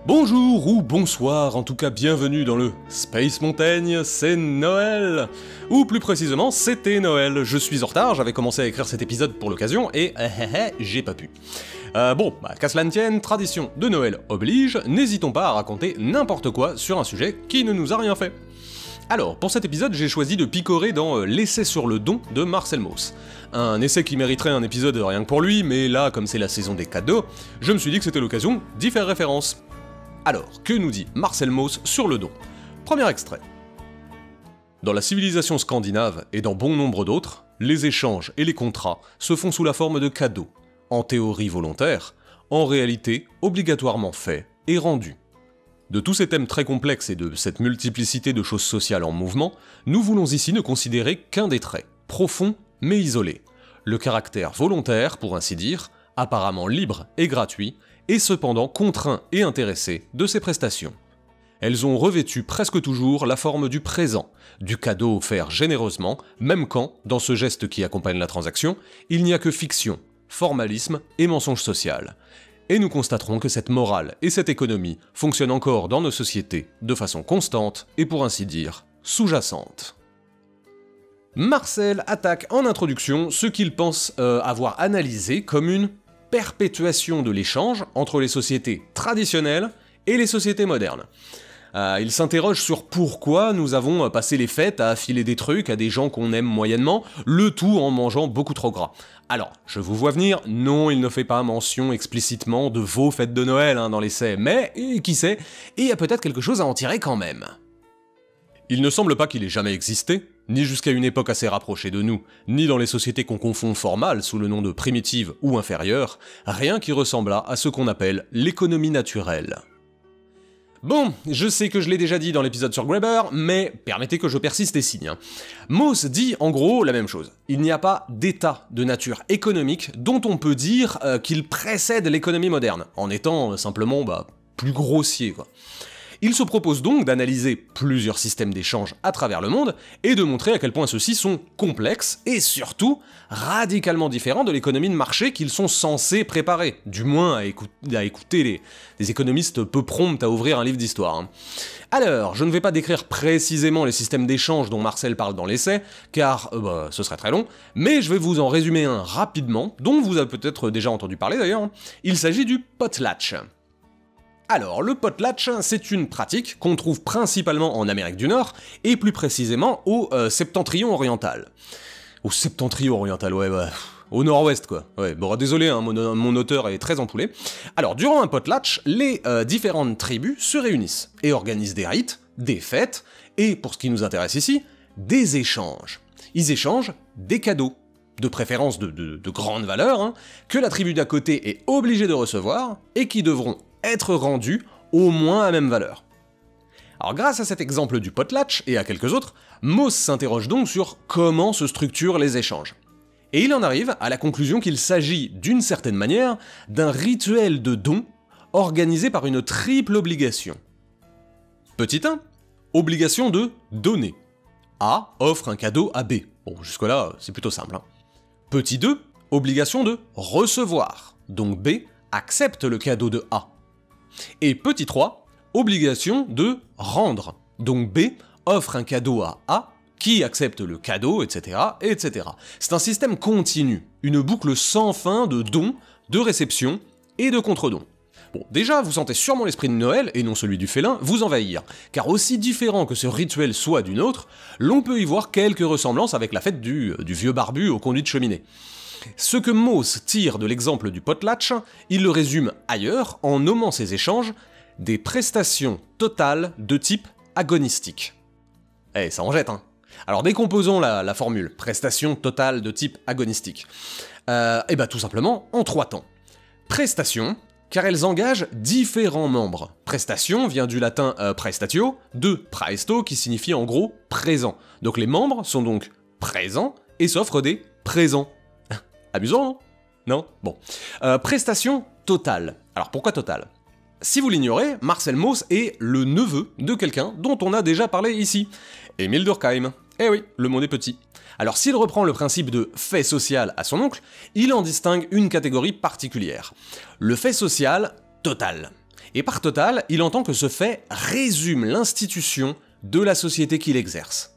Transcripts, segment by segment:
Bonjour ou bonsoir, en tout cas bienvenue dans le Space Montaigne, c'est Noël. Ou plus précisément, c'était Noël. Je suis en retard, j'avais commencé à écrire cet épisode pour l'occasion et j'ai pas pu. Qu'à cela ne tienne, tradition de Noël oblige, n'hésitons pas à raconter n'importe quoi sur un sujet qui ne nous a rien fait. Alors, pour cet épisode, j'ai choisi de picorer dans l'essai sur le don de Marcel Mauss. Un essai qui mériterait un épisode rien que pour lui, mais là, comme c'est la saison des cadeaux, je me suis dit que c'était l'occasion d'y faire référence. Alors, que nous dit Marcel Mauss sur le don? Premier extrait. Dans la civilisation scandinave et dans bon nombre d'autres, les échanges et les contrats se font sous la forme de cadeaux, en théorie volontaires, en réalité obligatoirement faits et rendus. De tous ces thèmes très complexes et de cette multiplicité de choses sociales en mouvement, nous voulons ici ne considérer qu'un des traits, profond mais isolé, le caractère volontaire, pour ainsi dire, apparemment libre et gratuit, et cependant contraint et intéressé de ces prestations. Elles ont revêtu presque toujours la forme du présent, du cadeau offert généreusement, même quand, dans ce geste qui accompagne la transaction, il n'y a que fiction, formalisme et mensonge social. Et nous constaterons que cette morale et cette économie fonctionnent encore dans nos sociétés de façon constante et pour ainsi dire sous-jacente. Marcel attaque en introduction ce qu'il pense avoir analysé comme une perpétuation de l'échange entre les sociétés traditionnelles et les sociétés modernes. Il s'interroge sur pourquoi nous avons passé les fêtes à affiler des trucs à des gens qu'on aime moyennement, le tout en mangeant beaucoup trop gras. Alors, je vous vois venir, non, il ne fait pas mention explicitement de vos fêtes de Noël dans l'essai, mais qui sait, il y a peut-être quelque chose à en tirer quand même. Il ne semble pas qu'il ait jamais existé, ni jusqu'à une époque assez rapprochée de nous, ni dans les sociétés qu'on confond formales sous le nom de primitives ou inférieures, rien qui ressemblât à ce qu'on appelle l'économie naturelle. Bon, je sais que je l'ai déjà dit dans l'épisode sur Graeber, mais permettez que je persiste et signe. Mauss dit en gros la même chose. Il n'y a pas d'état de nature économique dont on peut dire qu'il précède l'économie moderne, en étant simplement plus grossier quoi. Il se propose donc d'analyser plusieurs systèmes d'échange à travers le monde et de montrer à quel point ceux-ci sont complexes et surtout radicalement différents de l'économie de marché qu'ils sont censés préparer, du moins à écouter les économistes peu prompts à ouvrir un livre d'histoire. Alors, je ne vais pas décrire précisément les systèmes d'échange dont Marcel parle dans l'essai, car ce serait très long, mais je vais vous en résumer un rapidement, dont vous avez peut-être déjà entendu parler d'ailleurs. Il s'agit du potlatch. Alors, le potlatch, c'est une pratique qu'on trouve principalement en Amérique du Nord, et plus précisément au septentrion oriental. Au septentrion oriental, au nord-ouest quoi. Ouais, bon, désolé, mon auteur est très empoulé. Alors, durant un potlatch, les différentes tribus se réunissent, et organisent des rites, des fêtes, et, pour ce qui nous intéresse ici, des échanges. Ils échangent des cadeaux, de préférence de grande valeur, que la tribu d'à côté est obligée de recevoir, et qui devront être rendus au moins à même valeur. Alors grâce à cet exemple du potlatch et à quelques autres, Mauss s'interroge donc sur comment se structurent les échanges. Et il en arrive à la conclusion qu'il s'agit, d'une certaine manière, d'un rituel de don organisé par une triple obligation. Petit 1, obligation de donner. A offre un cadeau à B. Bon, jusque-là, c'est plutôt simple. Petit 2, obligation de recevoir. Donc B accepte le cadeau de A. Et petit 3, obligation de rendre. Donc B offre un cadeau à A, qui accepte le cadeau, etc., etc. C'est un système continu, une boucle sans fin de dons, de réception et de contre-dons. Bon, déjà, vous sentez sûrement l'esprit de Noël, et non celui du félin, vous envahir, car aussi différent que ce rituel soit d'une autre, l'on peut y voir quelques ressemblances avec la fête du vieux barbu au conduit de cheminée. Ce que Mauss tire de l'exemple du potlatch, il le résume ailleurs en nommant ces échanges des prestations totales de type agonistique. Eh, ça en jette, hein. Alors décomposons la formule, prestation totale de type agonistique. Tout simplement en 3 temps. Prestation, car elles engagent différents membres. Prestation vient du latin prestatio, de praesto qui signifie en gros présent. Donc les membres sont donc présents et s'offrent des présents. Amusant, non? Bon. Prestation totale. Alors pourquoi totale? Si vous l'ignorez, Marcel Mauss est le neveu de quelqu'un dont on a déjà parlé ici, Émile Durkheim. Eh oui, le monde est petit. Alors s'il reprend le principe de fait social à son oncle, il en distingue une catégorie particulière. Le fait social total. Et par total, il entend que ce fait résume l'institution de la société qu'il exerce.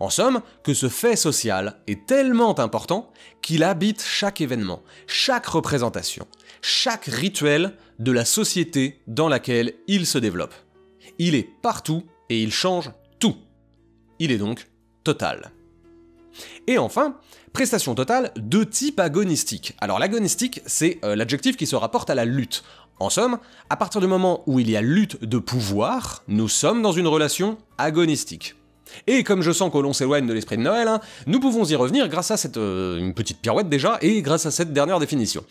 En somme, que ce fait social est tellement important qu'il habite chaque événement, chaque représentation, chaque rituel de la société dans laquelle il se développe. Il est partout et il change tout. Il est donc total. Et enfin, prestation totale de type agonistique. Alors l'agonistique, c'est l'adjectif qui se rapporte à la lutte. En somme, à partir du moment où il y a lutte de pouvoir, nous sommes dans une relation agonistique. Et comme je sens que l'on s'éloigne de l'esprit de Noël, nous pouvons y revenir grâce à cette une petite pirouette déjà, et grâce à cette dernière définition.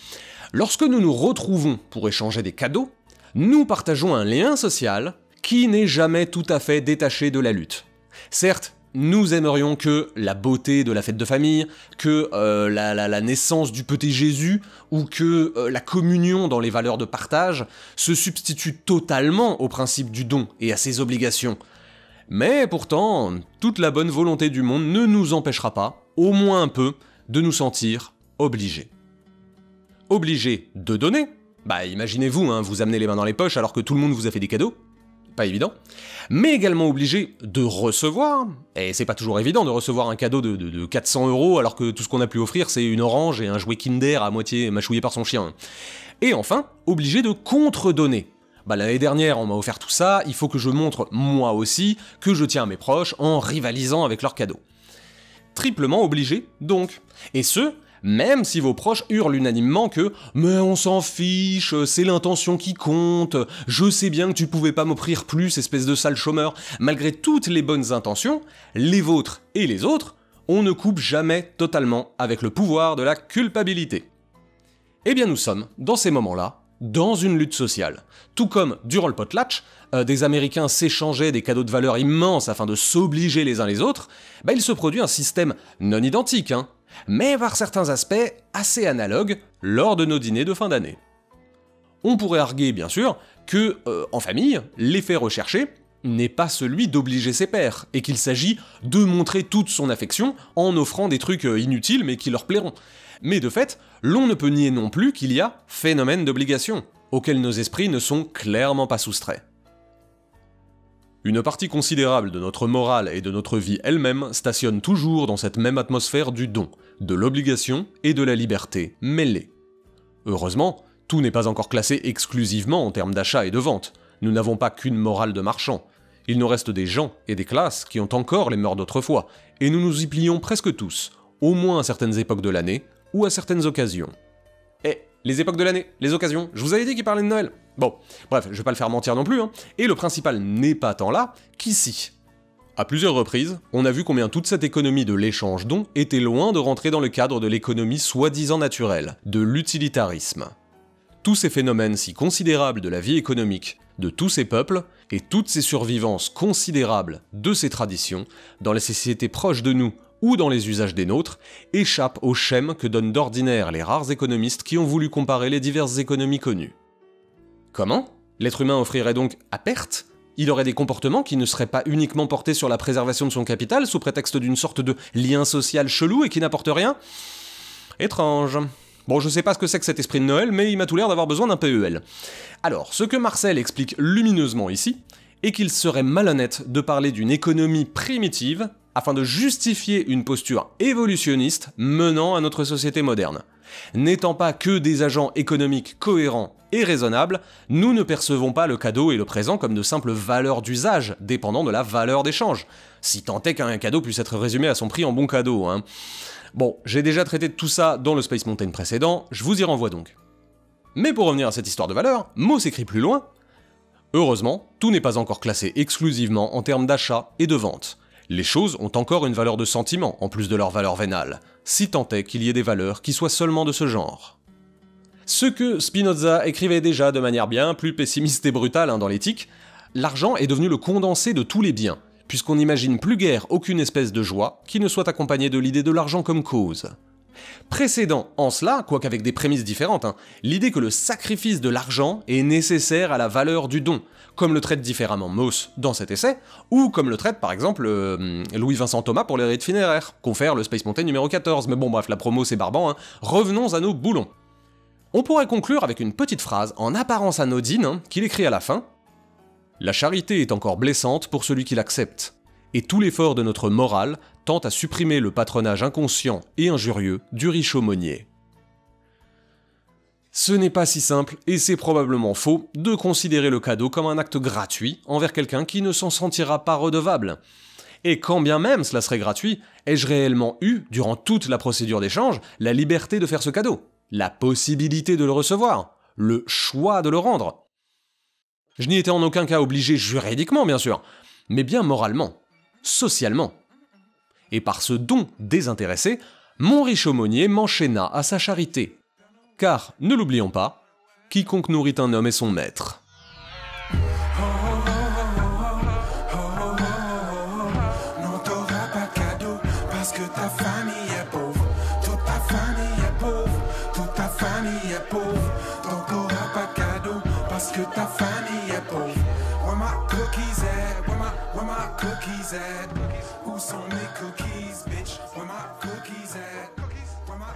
Lorsque nous nous retrouvons pour échanger des cadeaux, nous partageons un lien social qui n'est jamais tout à fait détaché de la lutte. Certes, nous aimerions que la beauté de la fête de famille, que la naissance du petit Jésus, ou que la communion dans les valeurs de partage se substitue totalement au principe du don et à ses obligations. Mais pourtant, toute la bonne volonté du monde ne nous empêchera pas, au moins un peu, de nous sentir obligés. Obligés de donner? Bah imaginez-vous, vous amenez les mains dans les poches alors que tout le monde vous a fait des cadeaux. Pas évident. Mais également obligés de recevoir, et c'est pas toujours évident de recevoir un cadeau de 400 € alors que tout ce qu'on a pu offrir c'est une orange et un jouet Kinder à moitié mâchouillé par son chien. Et enfin, obligés de contredonner. Bah l'année dernière on m'a offert tout ça, il faut que je montre moi aussi que je tiens à mes proches en rivalisant avec leurs cadeaux. Triplement obligé donc. Et ce, même si vos proches hurlent unanimement que « mais on s'en fiche, c'est l'intention qui compte, je sais bien que tu pouvais pas m'offrir plus, espèce de sale chômeur », malgré toutes les bonnes intentions, les vôtres et les autres, on ne coupe jamais totalement avec le pouvoir de la culpabilité. Eh bien nous sommes, dans ces moments-là, dans une lutte sociale. Tout comme, durant le potlatch, des Américains s'échangeaient des cadeaux de valeur immenses afin de s'obliger les uns les autres, il se produit un système non identique, mais par certains aspects assez analogues lors de nos dîners de fin d'année. On pourrait arguer, bien sûr, que, en famille, l'effet recherché n'est pas celui d'obliger ses pairs, et qu'il s'agit de montrer toute son affection en offrant des trucs inutiles mais qui leur plairont. Mais de fait, l'on ne peut nier non plus qu'il y a phénomène d'obligation, auquel nos esprits ne sont clairement pas soustraits. Une partie considérable de notre morale et de notre vie elle-même stationne toujours dans cette même atmosphère du don, de l'obligation et de la liberté mêlées. Heureusement, tout n'est pas encore classé exclusivement en termes d'achat et de vente. Nous n'avons pas qu'une morale de marchand. Il nous reste des gens et des classes qui ont encore les mœurs d'autrefois, et nous nous y plions presque tous, au moins à certaines époques de l'année, ou à certaines occasions. Les époques de l'année, les occasions, je vous avais dit qu'il parlait de Noël. Bon, bref, je vais pas le faire mentir non plus, et le principal n'est pas tant là qu'ici. À plusieurs reprises, on a vu combien toute cette économie de l'échange-don était loin de rentrer dans le cadre de l'économie soi-disant naturelle, de l'utilitarisme. Tous ces phénomènes si considérables de la vie économique de tous ces peuples, et toutes ces survivances considérables de ces traditions, dans les sociétés proches de nous ou dans les usages des nôtres, échappent aux schèmes que donnent d'ordinaire les rares économistes qui ont voulu comparer les diverses économies connues. Comment? L'être humain offrirait donc à perte? Il aurait des comportements qui ne seraient pas uniquement portés sur la préservation de son capital sous prétexte d'une sorte de lien social chelou et qui n'apporte rien? Étrange. Bon, je sais pas ce que c'est que cet esprit de Noël, mais il m'a tout l'air d'avoir besoin d'un PEL. Alors, ce que Marcel explique lumineusement ici, est qu'il serait malhonnête de parler d'une économie primitive afin de justifier une posture évolutionniste menant à notre société moderne. N'étant pas que des agents économiques cohérents et raisonnables, nous ne percevons pas le cadeau et le présent comme de simples valeurs d'usage, dépendant de la valeur d'échange. Si tant est qu'un cadeau puisse être résumé à son prix en bon cadeau, Bon, j'ai déjà traité de tout ça dans le Space Mountain précédent, je vous y renvoie donc. Mais pour revenir à cette histoire de valeur, Mo s'écrit plus loin. Heureusement, tout n'est pas encore classé exclusivement en termes d'achat et de vente. Les choses ont encore une valeur de sentiment, en plus de leur valeur vénale, si tant est qu'il y ait des valeurs qui soient seulement de ce genre. Ce que Spinoza écrivait déjà de manière bien plus pessimiste et brutale dans l'éthique, l'argent est devenu le condensé de tous les biens, puisqu'on n'imagine plus guère aucune espèce de joie qui ne soit accompagnée de l'idée de l'argent comme cause. Précédant en cela, quoique avec des prémices différentes, l'idée que le sacrifice de l'argent est nécessaire à la valeur du don, comme le traite différemment Mauss dans cet essai, ou comme le traite par exemple Louis-Vincent Thomas pour les rites funéraires, confère le Space Mountain numéro 14, mais bon bref, la promo c'est barbant, revenons à nos boulons. On pourrait conclure avec une petite phrase en apparence anodine qu'il écrit à la fin. La charité est encore blessante pour celui qui l'accepte, et tout l'effort de notre morale tend à supprimer le patronage inconscient et injurieux du riche aumônier. Ce n'est pas si simple, et c'est probablement faux, de considérer le cadeau comme un acte gratuit envers quelqu'un qui ne s'en sentira pas redevable. Et quand bien même cela serait gratuit, ai-je réellement eu, durant toute la procédure d'échange, la liberté de faire ce cadeau, la possibilité de le recevoir, le choix de le rendre? Je n'y étais en aucun cas obligé juridiquement, bien sûr, mais bien moralement, socialement. Et par ce don désintéressé, mon riche aumônier m'enchaîna à sa charité. Car, ne l'oublions pas, quiconque nourrit un homme est son maître. Non, t'auras pas de cadeau parce que ta famille est pauvre. Toute ta famille est pauvre. Toute ta famille est pauvre. Donc t'auras pas de cadeau parce que ta famille est pauvre. Where my cookies at? Where my cookies at? Où sont mes cookies, bitch? Where my cookies at? Where my